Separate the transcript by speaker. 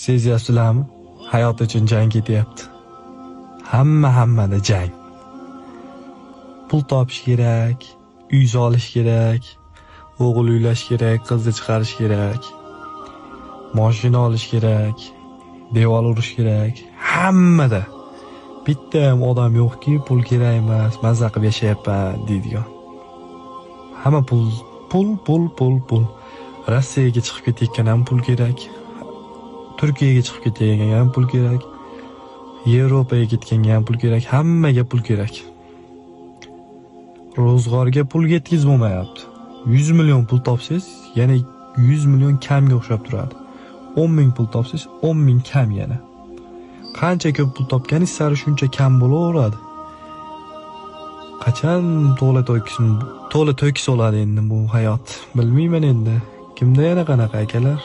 Speaker 1: Sezyapsizlarmi? Hayot uchun jang ketyapti. Hammada jang. Pul topish kerak, uy solish kerak, o'g'il uylash kerak, qizni chiqarish kerak, mashina olish kerak, devor urish kerak. Hammada. Bitta ham odam yo'qki, pul kerak emas, mazza qilib yashayapman deydigan. Hamma pul. Rossiyaga chiqib ketayotgan ham pul kerak. Turkiyaga chiqib ketayotgan ham pul kerak. Yevropaga ketganga ham pul kerak. Hammaga pul kerak. Ro'zg'orga pul yetkazib bo'lmayapti. 100 million pul topsangiz, yana 100 million kamga o'xshab turadi. 10 ming pul topsangiz, 10 ming kam yana. Qancha ko'p pul topganingiz sari shuncha kam bo'laveradi. Qachon to'la to'kis bo'ladi endi bu hayot? Bilmayman endi. Kimda yana qanaqa akalar?